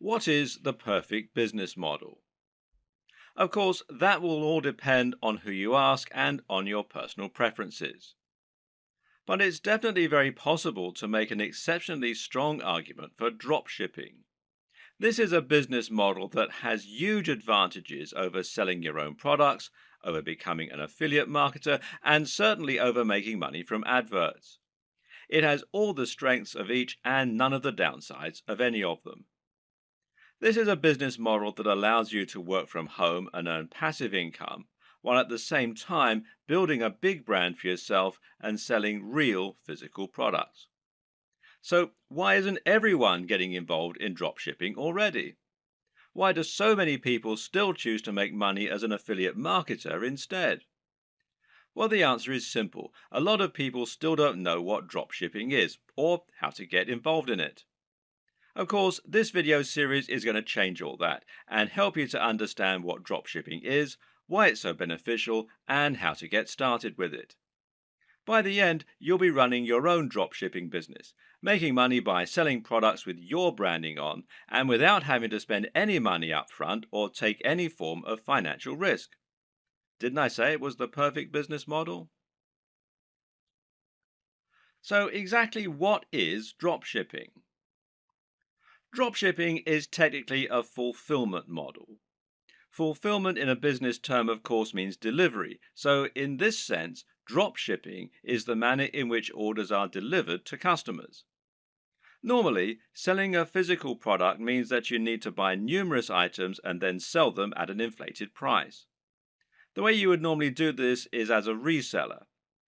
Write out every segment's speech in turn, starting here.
What is the perfect business model? Of course, that will all depend on who you ask and on your personal preferences. But it's definitely very possible to make an exceptionally strong argument for dropshipping. This is a business model that has huge advantages over selling your own products, over becoming an affiliate marketer, and certainly over making money from adverts. It has all the strengths of each and none of the downsides of any of them. This is a business model that allows you to work from home and earn passive income, while at the same time building a big brand for yourself and selling real physical products. So, why isn't everyone getting involved in dropshipping already? Why do so many people still choose to make money as an affiliate marketer instead? Well, the answer is simple. A lot of people still don't know what dropshipping is or how to get involved in it. Of course, this video series is going to change all that and help you to understand what dropshipping is, why it's so beneficial, and how to get started with it. By the end, you'll be running your own dropshipping business, making money by selling products with your branding on and without having to spend any money up front or take any form of financial risk. Didn't I say it was the perfect business model? So, exactly what is dropshipping? Dropshipping is technically a fulfillment model. Fulfillment in a business term, of course, means delivery. So, in this sense, dropshipping is the manner in which orders are delivered to customers. Normally, selling a physical product means that you need to buy numerous items and then sell them at an inflated price. The way you would normally do this is as a reseller.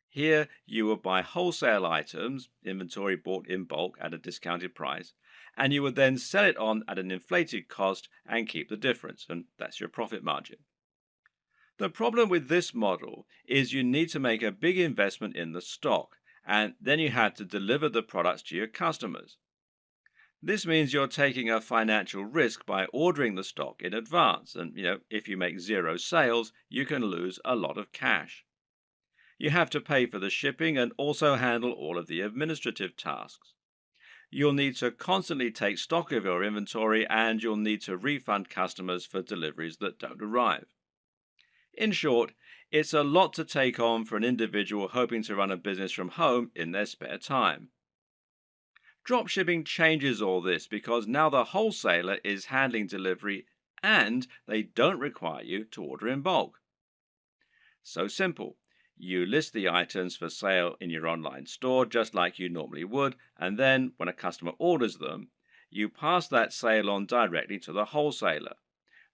Here, you would buy wholesale items, inventory bought in bulk at a discounted price, and you would then sell it on at an inflated cost and keep the difference, and that's your profit margin. The problem with this model is you need to make a big investment in the stock, and then you have to deliver the products to your customers. This means you're taking a financial risk by ordering the stock in advance, and if you make zero sales, you can lose a lot of cash. You have to pay for the shipping and also handle all of the administrative tasks. You'll need to constantly take stock of your inventory and you'll need to refund customers for deliveries that don't arrive. In short, it's a lot to take on for an individual hoping to run a business from home in their spare time. Dropshipping changes all this because now the wholesaler is handling delivery and they don't require you to order in bulk. So simple. You list the items for sale in your online store just like you normally would, and then when a customer orders them, you pass that sale on directly to the wholesaler.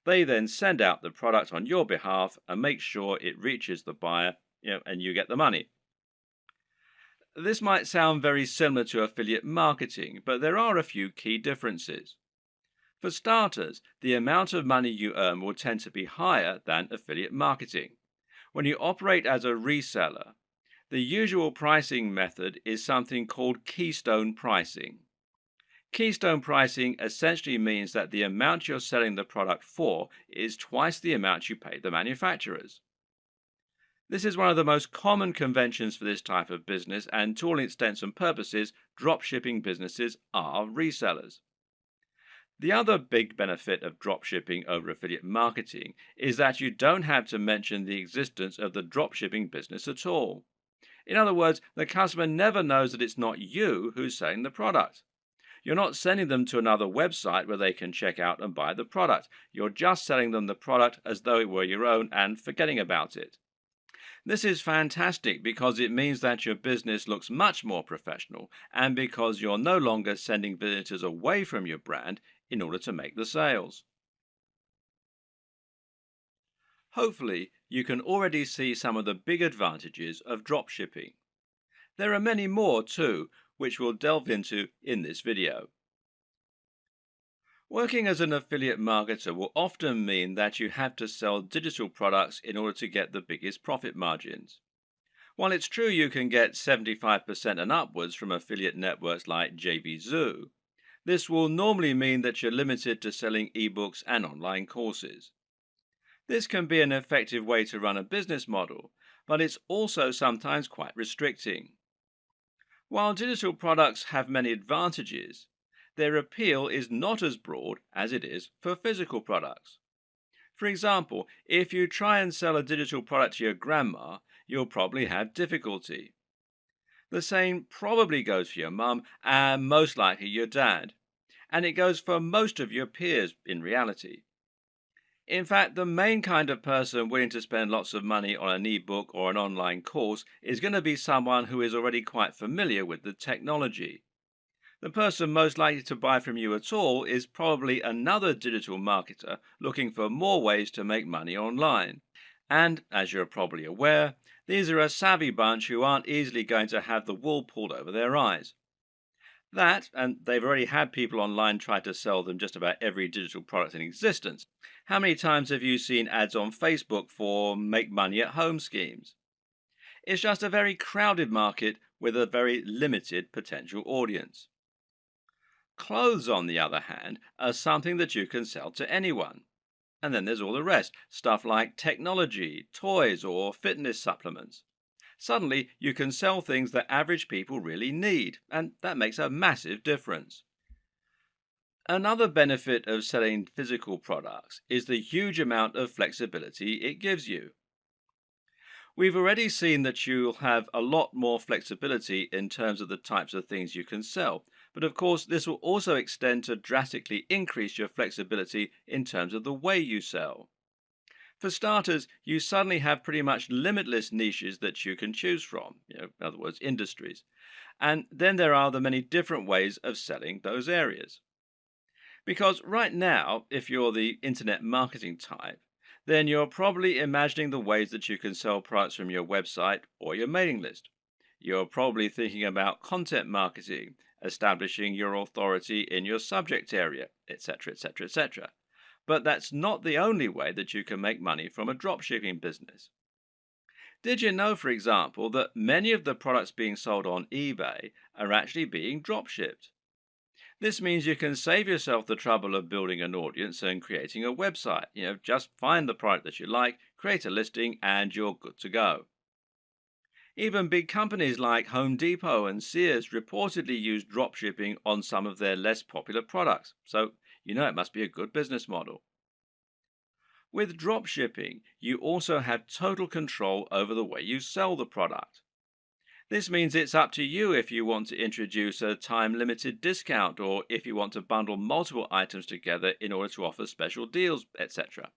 They then send out the product on your behalf and make sure it reaches the buyer, and you get the money. This might sound very similar to affiliate marketing, but there are a few key differences. For starters, the amount of money you earn will tend to be higher than affiliate marketing. When you operate as a reseller, the usual pricing method is something called keystone pricing. Keystone pricing essentially means that the amount you're selling the product for is twice the amount you pay the manufacturers. This is one of the most common conventions for this type of business, and to all intents and purposes, dropshipping businesses are resellers. The other big benefit of dropshipping over affiliate marketing is that you don't have to mention the existence of the dropshipping business at all. In other words, the customer never knows that it's not you who's selling the product. You're not sending them to another website where they can check out and buy the product. You're just selling them the product as though it were your own and forgetting about it. This is fantastic because it means that your business looks much more professional and because you're no longer sending visitors away from your brand in order to make the sales. Hopefully, you can already see some of the big advantages of dropshipping. There are many more too, which we'll delve into in this video. Working as an affiliate marketer will often mean that you have to sell digital products in order to get the biggest profit margins. While it's true you can get 75% and upwards from affiliate networks like JVZoo, this will normally mean that you're limited to selling ebooks and online courses. This can be an effective way to run a business model, but it's also sometimes quite restricting. While digital products have many advantages, their appeal is not as broad as it is for physical products. For example, if you try and sell a digital product to your grandma, you'll probably have difficulty. The same probably goes for your mum and most likely your dad. And it goes for most of your peers in reality. In fact, the main kind of person willing to spend lots of money on an ebook or an online course is going to be someone who is already quite familiar with the technology. The person most likely to buy from you at all is probably another digital marketer looking for more ways to make money online. And, as you're probably aware, these are a savvy bunch who aren't easily going to have the wool pulled over their eyes. That, and they've already had people online try to sell them just about every digital product in existence. How many times have you seen ads on Facebook for make money at home schemes? It's just a very crowded market with a very limited potential audience. Clothes, on the other hand, are something that you can sell to anyone. And then there's all the rest, stuff like technology, toys, or fitness supplements. Suddenly, you can sell things that average people really need, and that makes a massive difference. Another benefit of selling physical products is the huge amount of flexibility it gives you. We've already seen that you'll have a lot more flexibility in terms of the types of things you can sell, but of course, this will also extend to drastically increase your flexibility in terms of the way you sell. For starters, you suddenly have pretty much limitless niches that you can choose from, in other words, industries. And then there are the many different ways of selling those areas. Because right now, if you're the internet marketing type, then you're probably imagining the ways that you can sell products from your website or your mailing list. You're probably thinking about content marketing, establishing your authority in your subject area, etc., etc., etc. But that's not the only way that you can make money from a dropshipping business. Did you know, for example, that many of the products being sold on eBay are actually being dropshipped? This means you can save yourself the trouble of building an audience and creating a website. Just find the product that you like, create a listing, and you're good to go. Even big companies like Home Depot and Sears reportedly use dropshipping on some of their less popular products, so it must be a good business model. With dropshipping, you also have total control over the way you sell the product. This means it's up to you if you want to introduce a time-limited discount or if you want to bundle multiple items together in order to offer special deals, etc.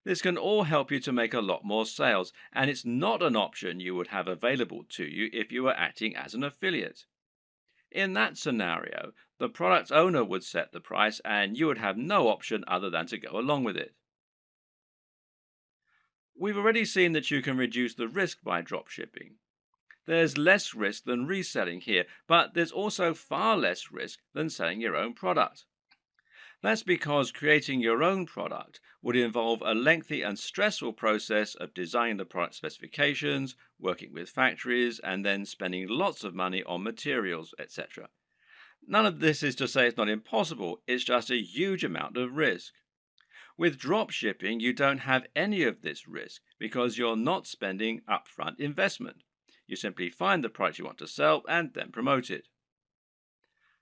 This can all help you to make a lot more sales, and it's not an option you would have available to you if you were acting as an affiliate. In that scenario, the product owner would set the price and you would have no option other than to go along with it. We've already seen that you can reduce the risk by dropshipping. There's less risk than reselling here, but there's also far less risk than selling your own product. That's because creating your own product would involve a lengthy and stressful process of designing the product specifications, working with factories, and then spending lots of money on materials, etc. None of this is to say it's not impossible, it's just a huge amount of risk. With dropshipping, you don't have any of this risk because you're not spending upfront investment. You simply find the product you want to sell and then promote it.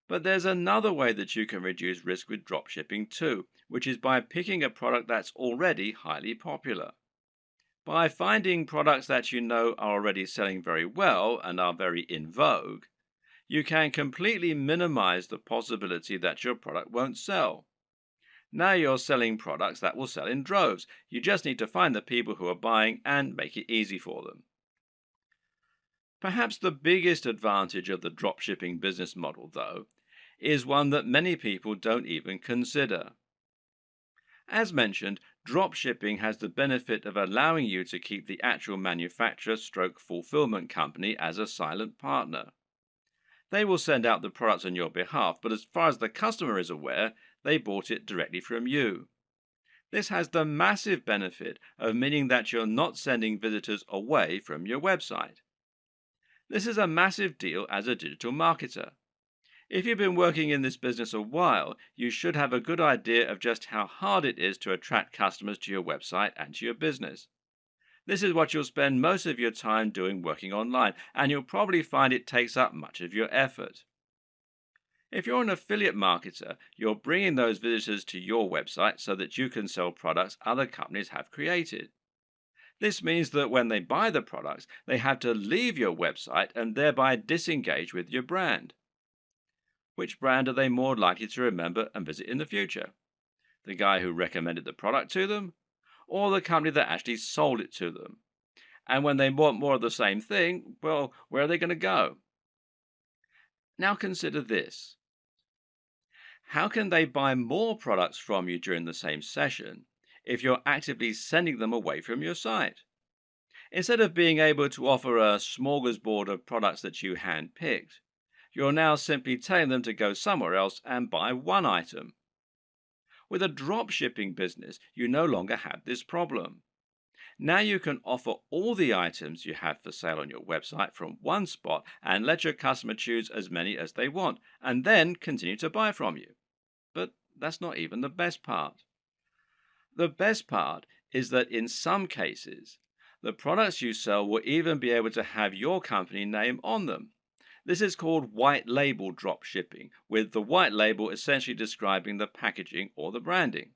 But there's another way that you can reduce risk with dropshipping too, which is by picking a product that's already highly popular. By finding products that you know are already selling very well and are very in vogue, you can completely minimize the possibility that your product won't sell. Now you're selling products that will sell in droves. You just need to find the people who are buying and make it easy for them. Perhaps the biggest advantage of the dropshipping business model, though, is one that many people don't even consider. As mentioned, dropshipping has the benefit of allowing you to keep the actual manufacturer/fulfillment company as a silent partner. They will send out the products on your behalf, but as far as the customer is aware, they bought it directly from you. This has the massive benefit of meaning that you're not sending visitors away from your website. This is a massive deal as a digital marketer. If you've been working in this business a while, you should have a good idea of just how hard it is to attract customers to your website and to your business. This is what you'll spend most of your time doing working online, and you'll probably find it takes up much of your effort. If you're an affiliate marketer, you're bringing those visitors to your website so that you can sell products other companies have created. This means that when they buy the products, they have to leave your website and thereby disengage with your brand. Which brand are they more likely to remember and visit in the future? The guy who recommended the product to them, or the company that actually sold it to them? And when they want more of the same thing, well, where are they going to go? Now consider this. How can they buy more products from you during the same session if you're actively sending them away from your site? Instead of being able to offer a smorgasbord of products that you handpicked, you're now simply telling them to go somewhere else and buy one item. With a drop shipping business, you no longer have this problem. Now you can offer all the items you have for sale on your website from one spot and let your customer choose as many as they want, and then continue to buy from you. But that's not even the best part. The best part is that in some cases, the products you sell will even be able to have your company name on them. This is called white label drop shipping, with the white label essentially describing the packaging or the branding.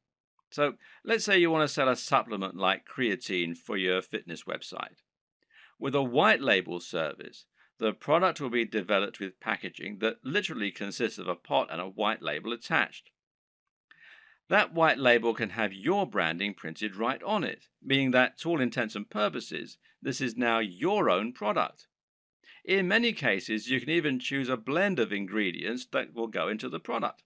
So let's say you want to sell a supplement like creatine for your fitness website. With a white label service, the product will be developed with packaging that literally consists of a pot and a white label attached. That white label can have your branding printed right on it, meaning that to all intents and purposes, this is now your own product. In many cases, you can even choose a blend of ingredients that will go into the product.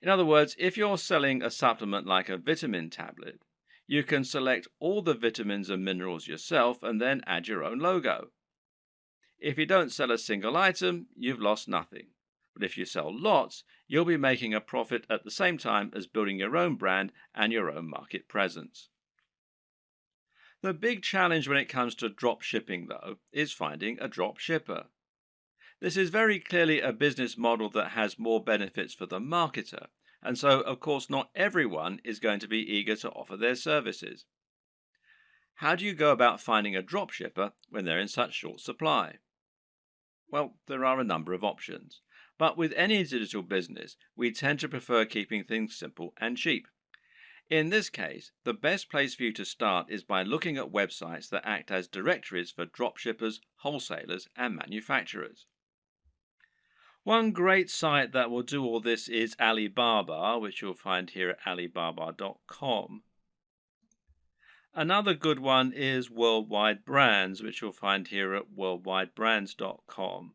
In other words, if you're selling a supplement like a vitamin tablet, you can select all the vitamins and minerals yourself and then add your own logo. If you don't sell a single item, you've lost nothing. But if you sell lots, you'll be making a profit at the same time as building your own brand and your own market presence. The big challenge when it comes to drop shipping, though, is finding a drop shipper. This is very clearly a business model that has more benefits for the marketer, and so, of course, not everyone is going to be eager to offer their services. How do you go about finding a drop shipper when they're in such short supply? Well, there are a number of options, but with any digital business, we tend to prefer keeping things simple and cheap. In this case, the best place for you to start is by looking at websites that act as directories for dropshippers, wholesalers, and manufacturers. One great site that will do all this is Alibaba, which you'll find here at alibaba.com. Another good one is Worldwide Brands, which you'll find here at worldwidebrands.com.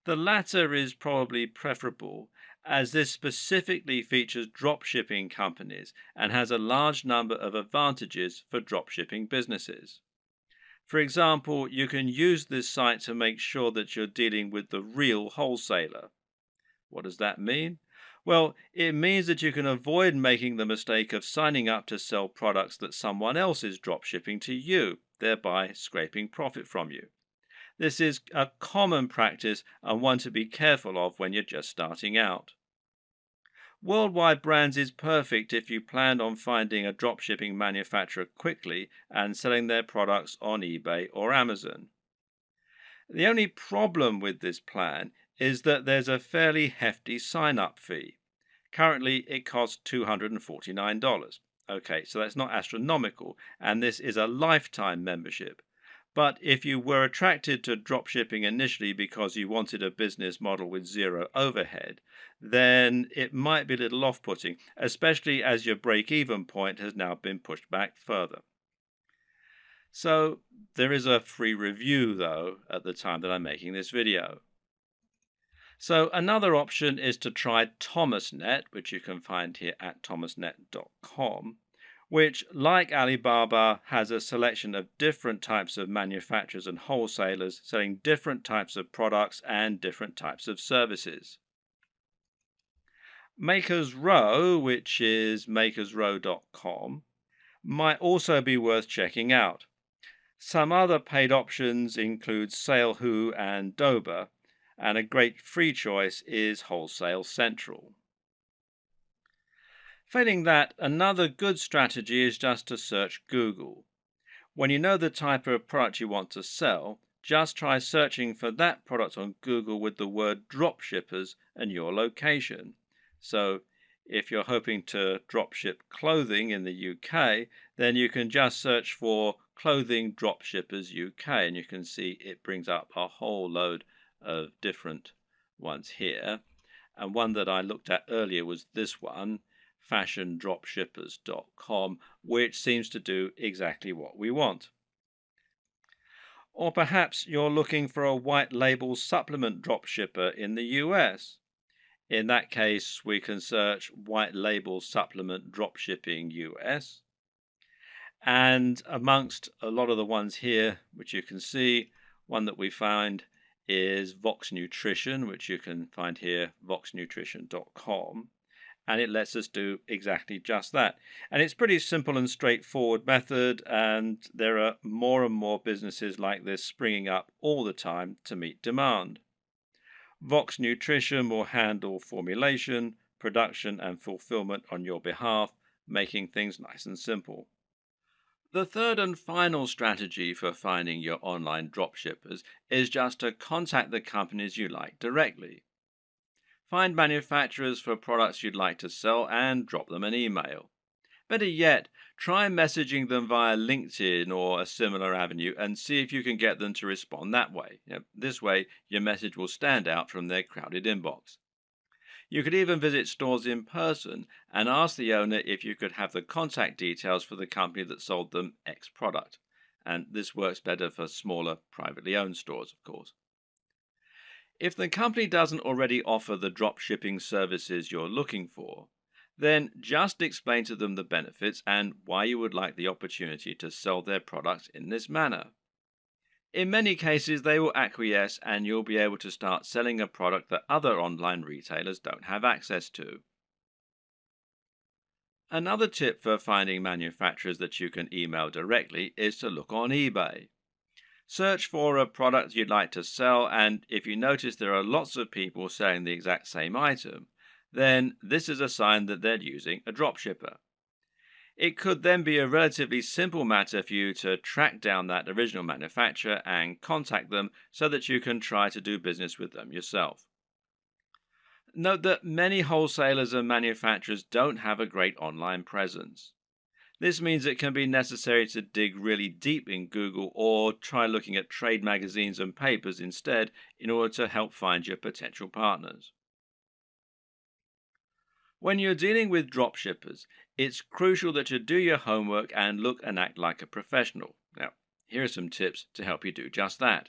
The latter is probably preferable, as this specifically features dropshipping companies and has a large number of advantages for dropshipping businesses. For example, you can use this site to make sure that you're dealing with the real wholesaler. What does that mean? Well, it means that you can avoid making the mistake of signing up to sell products that someone else is dropshipping to you, thereby scraping profit from you. This is a common practice and one to be careful of when you're just starting out. Worldwide Brands is perfect if you plan on finding a dropshipping manufacturer quickly and selling their products on eBay or Amazon. The only problem with this plan is that there's a fairly hefty sign-up fee. Currently, it costs $249. Okay, so that's not astronomical, and this is a lifetime membership. But if you were attracted to dropshipping initially because you wanted a business model with zero overhead, then it might be a little off-putting, especially as your break-even point has now been pushed back further. So there is a free review, though, at the time that I'm making this video. So another option is to try ThomasNet, which you can find here at thomasnet.com. which, like Alibaba, has a selection of different types of manufacturers and wholesalers selling different types of products and different types of services. Makers Row, which is makersrow.com, might also be worth checking out. Some other paid options include SaleWho and Doba, and a great free choice is Wholesale Central. Failing that, another good strategy is just to search Google. When you know the type of product you want to sell, just try searching for that product on Google with the word dropshippers and your location. So if you're hoping to dropship clothing in the UK, then you can just search for clothing dropshippers UK, and you can see it brings up a whole load of different ones here. And one that I looked at earlier was this one, fashiondropshippers.com, which seems to do exactly what we want. Or perhaps you're looking for a white label supplement dropshipper in the US. In that case, we can search white label supplement dropshipping US. And amongst a lot of the ones here, which you can see, one that we find is Vox Nutrition, which you can find here, voxnutrition.com. And it lets us do exactly just that. And it's pretty simple and straightforward method, and there are more and more businesses like this springing up all the time to meet demand. Vox Nutrition will handle formulation, production, and fulfillment on your behalf, making things nice and simple. The third and final strategy for finding your online dropshippers is just to contact the companies you like directly. Find manufacturers for products you'd like to sell and drop them an email. Better yet, try messaging them via LinkedIn or a similar avenue and see if you can get them to respond that way. This way, your message will stand out from their crowded inbox. You could even visit stores in person and ask the owner if you could have the contact details for the company that sold them X product. And this works better for smaller, privately owned stores, of course. If the company doesn't already offer the drop shipping services you're looking for, then just explain to them the benefits and why you would like the opportunity to sell their products in this manner. In many cases, they will acquiesce and you'll be able to start selling a product that other online retailers don't have access to. Another tip for finding manufacturers that you can email directly is to look on eBay. Search for a product you'd like to sell, and if you notice there are lots of people selling the exact same item, then this is a sign that they're using a dropshipper. It could then be a relatively simple matter for you to track down that original manufacturer and contact them so that you can try to do business with them yourself. Note that many wholesalers and manufacturers don't have a great online presence. This means it can be necessary to dig really deep in Google or try looking at trade magazines and papers instead in order to help find your potential partners. When you're dealing with dropshippers, it's crucial that you do your homework and look and act like a professional. Now, here are some tips to help you do just that.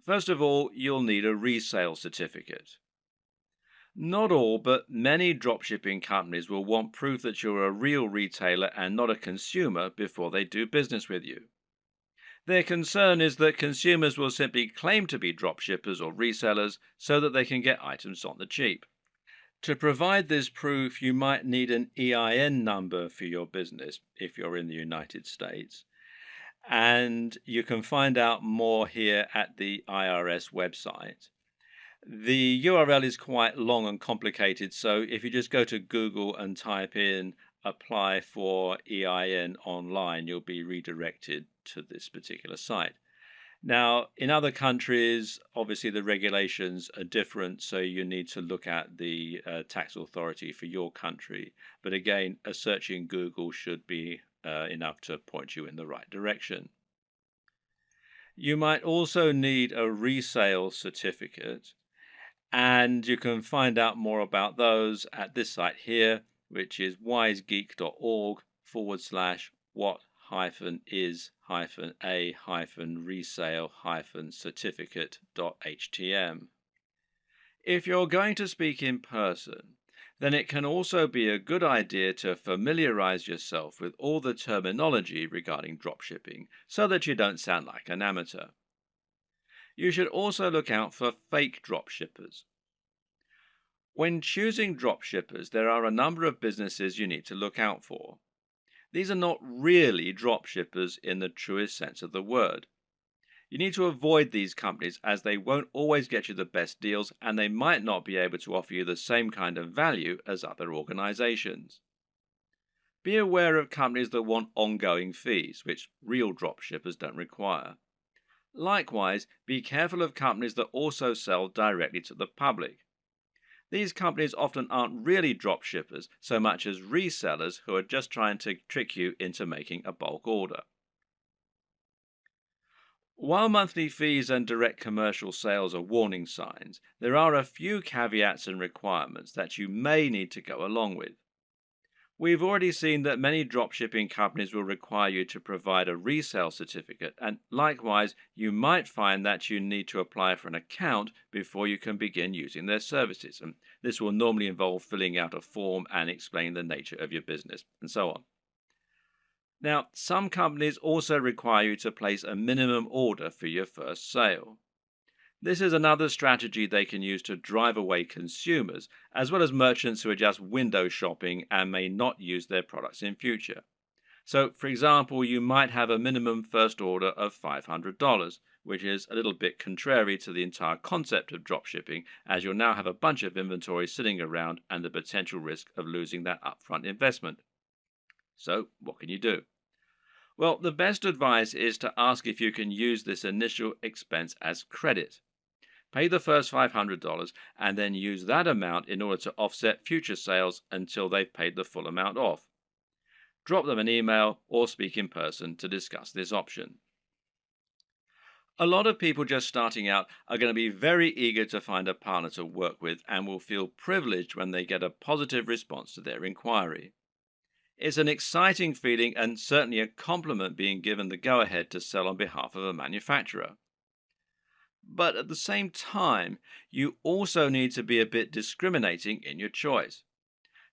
First of all, you'll need a resale certificate. Not all, but many dropshipping companies will want proof that you're a real retailer and not a consumer before they do business with you. Their concern is that consumers will simply claim to be dropshippers or resellers so that they can get items on the cheap. To provide this proof, you might need an EIN number for your business if you're in the United States. And you can find out more here at the IRS website. The URL is quite long and complicated, so if you just go to Google and type in apply for EIN online, you'll be redirected to this particular site. Now, in other countries, obviously the regulations are different, so you need to look at the tax authority for your country. But again, a search in Google should be enough to point you in the right direction. You might also need a resale certificate, and you can find out more about those at this site here, which is wisegeek.org/what-is-a-resale-certificate.htm. If you're going to speak in person, then it can also be a good idea to familiarize yourself with all the terminology regarding dropshipping so that you don't sound like an amateur. You should also look out for fake dropshippers. When choosing dropshippers, there are a number of businesses you need to look out for. These are not really dropshippers in the truest sense of the word. You need to avoid these companies as they won't always get you the best deals and they might not be able to offer you the same kind of value as other organizations. Be aware of companies that want ongoing fees, which real dropshippers don't require. Likewise, be careful of companies that also sell directly to the public. These companies often aren't really drop shippers so much as resellers who are just trying to trick you into making a bulk order. While monthly fees and direct commercial sales are warning signs, there are a few caveats and requirements that you may need to go along with. We've already seen that many dropshipping companies will require you to provide a resale certificate, and likewise, you might find that you need to apply for an account before you can begin using their services. And this will normally involve filling out a form and explaining the nature of your business, and so on. Now, some companies also require you to place a minimum order for your first sale. This is another strategy they can use to drive away consumers, as well as merchants who are just window shopping and may not use their products in future. So, for example, you might have a minimum first order of $500, which is a little bit contrary to the entire concept of dropshipping, as you'll now have a bunch of inventory sitting around and the potential risk of losing that upfront investment. So, what can you do? Well, the best advice is to ask if you can use this initial expense as credit. Pay the first $500 and then use that amount in order to offset future sales until they've paid the full amount off. Drop them an email or speak in person to discuss this option. A lot of people just starting out are going to be very eager to find a partner to work with and will feel privileged when they get a positive response to their inquiry. It's an exciting feeling and certainly a compliment being given the go-ahead to sell on behalf of a manufacturer. But at the same time, you also need to be a bit discriminating in your choice.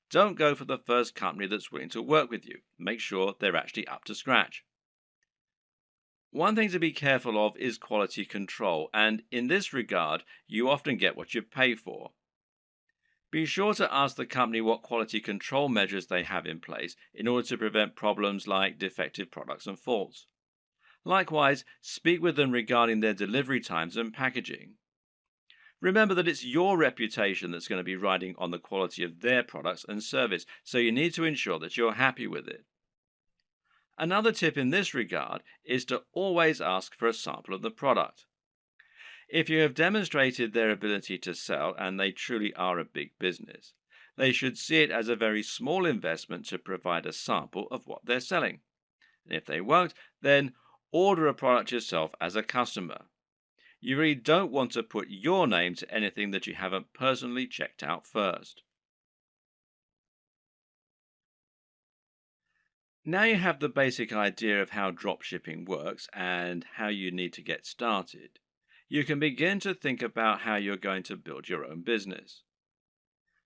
Don't go for the first company that's willing to work with you. Make sure they're actually up to scratch. One thing to be careful of is quality control, and in this regard, you often get what you pay for. Be sure to ask the company what quality control measures they have in place in order to prevent problems like defective products and faults. Likewise, speak with them regarding their delivery times and packaging. Remember that it's your reputation that's going to be riding on the quality of their products and service, so you need to ensure that you're happy with it. Another tip in this regard is to always ask for a sample of the product. If you have demonstrated their ability to sell and they truly are a big business, they should see it as a very small investment to provide a sample of what they're selling. And if they won't, then order a product yourself as a customer. You really don't want to put your name to anything that you haven't personally checked out first. Now you have the basic idea of how dropshipping works and how you need to get started, you can begin to think about how you're going to build your own business.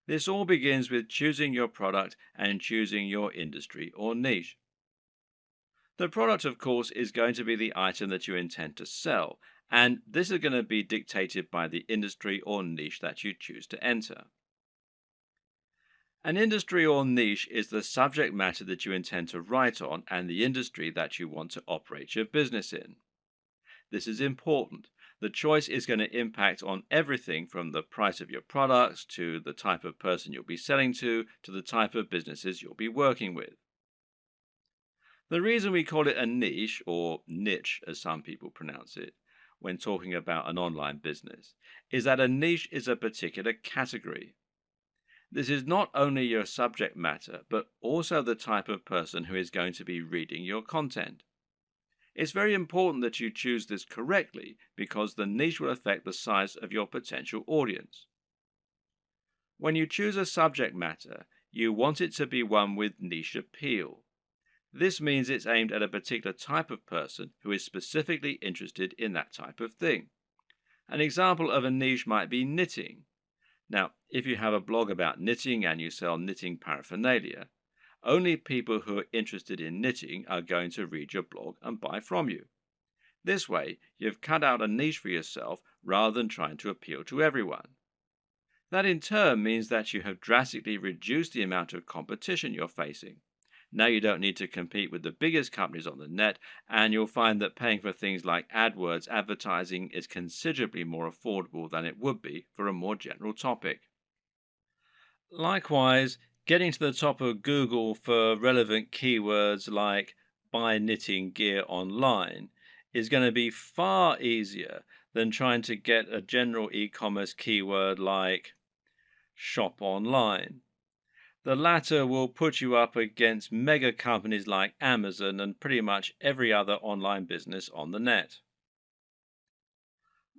This all begins with choosing your product and choosing your industry or niche. The product, of course, is going to be the item that you intend to sell, and this is going to be dictated by the industry or niche that you choose to enter. An industry or niche is the subject matter that you intend to write on and the industry that you want to operate your business in. This is important. The choice is going to impact on everything from the price of your products to the type of person you'll be selling to the type of businesses you'll be working with. The reason we call it a niche, or niche as some people pronounce it, when talking about an online business, is that a niche is a particular category. This is not only your subject matter, but also the type of person who is going to be reading your content. It's very important that you choose this correctly because the niche will affect the size of your potential audience. When you choose a subject matter, you want it to be one with niche appeal. This means it's aimed at a particular type of person who is specifically interested in that type of thing. An example of a niche might be knitting. Now, if you have a blog about knitting and you sell knitting paraphernalia, only people who are interested in knitting are going to read your blog and buy from you. This way, you've cut out a niche for yourself rather than trying to appeal to everyone. That in turn means that you have drastically reduced the amount of competition you're facing. Now you don't need to compete with the biggest companies on the net, and you'll find that paying for things like AdWords advertising is considerably more affordable than it would be for a more general topic. Likewise, getting to the top of Google for relevant keywords like buy knitting gear online is going to be far easier than trying to get a general e-commerce keyword like shop online. The latter will put you up against mega companies like Amazon and pretty much every other online business on the net.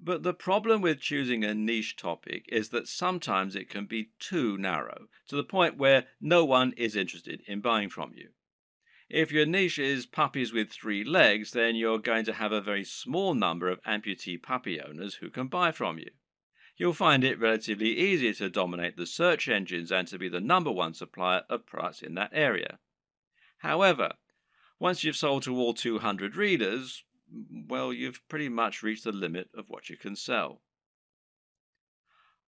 But the problem with choosing a niche topic is that sometimes it can be too narrow, to the point where no one is interested in buying from you. If your niche is puppies with 3 legs, then you're going to have a very small number of amputee puppy owners who can buy from you. You'll find it relatively easy to dominate the search engines and to be the number one supplier of products in that area. However, once you've sold to all 200 readers, well, you've pretty much reached the limit of what you can sell.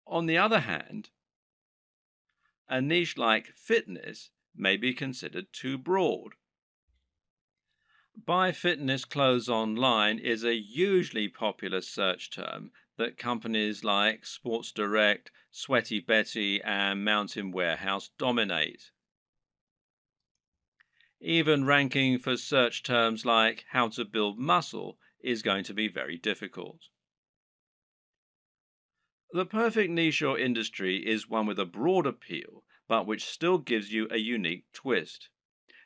On the other hand, a niche like fitness may be considered too broad. Buy fitness clothes online is a hugely popular search term that companies like Sports Direct, Sweaty Betty, and Mountain Warehouse dominate. Even ranking for search terms like how to build muscle is going to be very difficult. The perfect niche or industry is one with a broad appeal, but which still gives you a unique twist.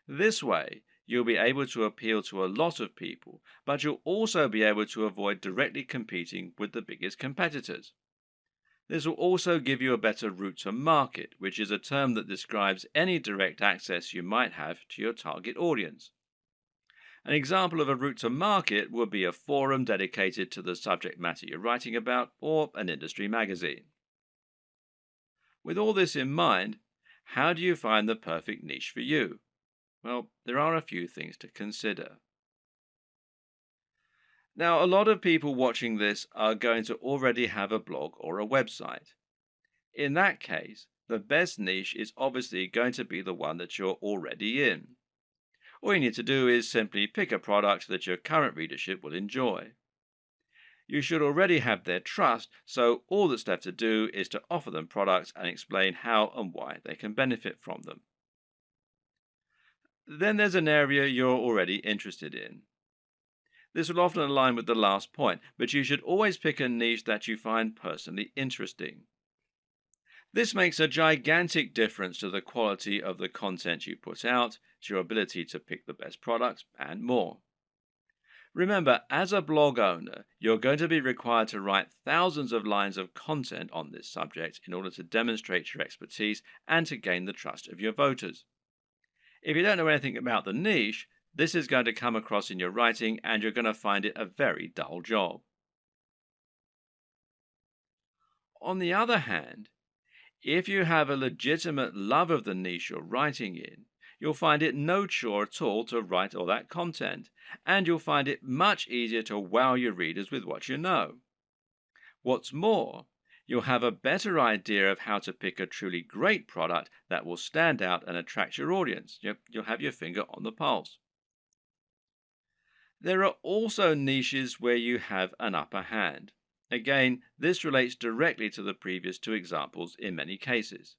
This way, you'll be able to appeal to a lot of people, but you'll also be able to avoid directly competing with the biggest competitors. This will also give you a better route to market, which is a term that describes any direct access you might have to your target audience. An example of a route to market would be a forum dedicated to the subject matter you're writing about, or an industry magazine. With all this in mind, how do you find the perfect niche for you? Well, there are a few things to consider. Now, a lot of people watching this are going to already have a blog or a website. In that case, the best niche is obviously going to be the one that you're already in. All you need to do is simply pick a product that your current readership will enjoy. You should already have their trust, so all that's left to do is to offer them products and explain how and why they can benefit from them. Then there's an area you're already interested in. This will often align with the last point, but you should always pick a niche that you find personally interesting. This makes a gigantic difference to the quality of the content you put out, to your ability to pick the best products, and more. Remember, as a blog owner, you're going to be required to write thousands of lines of content on this subject in order to demonstrate your expertise and to gain the trust of your voters. If you don't know anything about the niche, this is going to come across in your writing and you're going to find it a very dull job. On the other hand, if you have a legitimate love of the niche you're writing in, you'll find it no chore at all to write all that content, and you'll find it much easier to wow your readers with what you know. What's more, you'll have a better idea of how to pick a truly great product that will stand out and attract your audience. You'll have your finger on the pulse. There are also niches where you have an upper hand. Again, this relates directly to the previous two examples in many cases.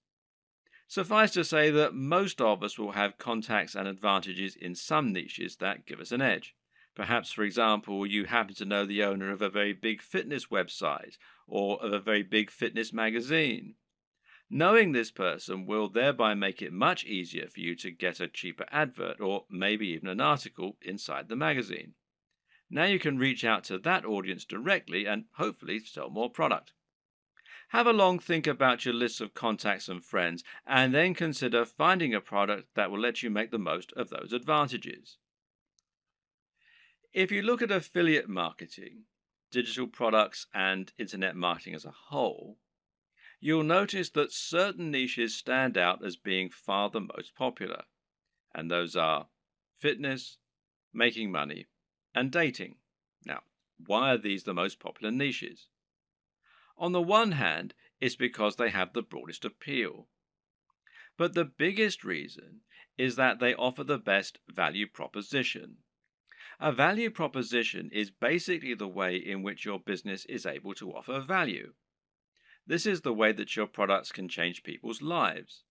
Suffice to say that most of us will have contacts and advantages in some niches that give us an edge. Perhaps, for example, you happen to know the owner of a very big fitness website or of a very big fitness magazine. Knowing this person will thereby make it much easier for you to get a cheaper advert or maybe even an article inside the magazine. Now you can reach out to that audience directly and hopefully sell more product. Have a long think about your list of contacts and friends, and then consider finding a product that will let you make the most of those advantages. If you look at affiliate marketing, digital products, and internet marketing as a whole, you'll notice that certain niches stand out as being far the most popular, and those are fitness, making money, and dating. Now, why are these the most popular niches? On the one hand, it's because they have the broadest appeal. But the biggest reason is that they offer the best value proposition. A value proposition is basically the way in which your business is able to offer value. This is the way that your products can change people's lives.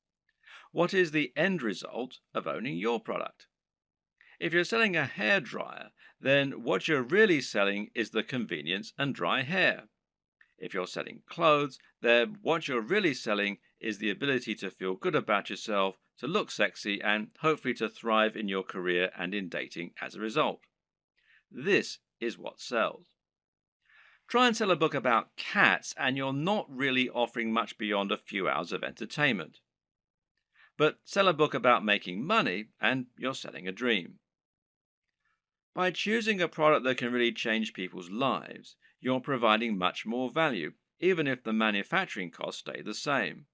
What is the end result of owning your product? If you're selling a hairdryer, then what you're really selling is the convenience and dry hair. If you're selling clothes, then what you're really selling is the ability to feel good about yourself, to look sexy, and hopefully to thrive in your career and in dating as a result. This is what sells. Try and sell a book about cats, and you're not really offering much beyond a few hours of entertainment. But sell a book about making money, and you're selling a dream. By choosing a product that can really change people's lives, you're providing much more value, even if the manufacturing costs stay the same.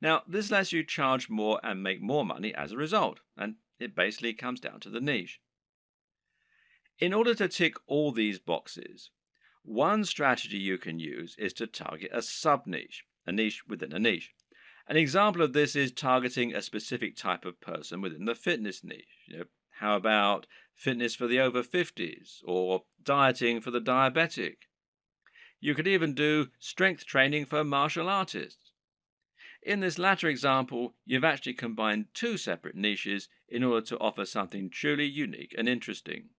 Now, this lets you charge more and make more money as a result, and it basically comes down to the niche. In order to tick all these boxes, one strategy you can use is to target a sub-niche, a niche within a niche. An example of this is targeting a specific type of person within the fitness niche. How about fitness for the over 50s or dieting for the diabetic? You could even do strength training for martial artists. In this latter example, you've actually combined two separate niches in order to offer something truly unique and interesting.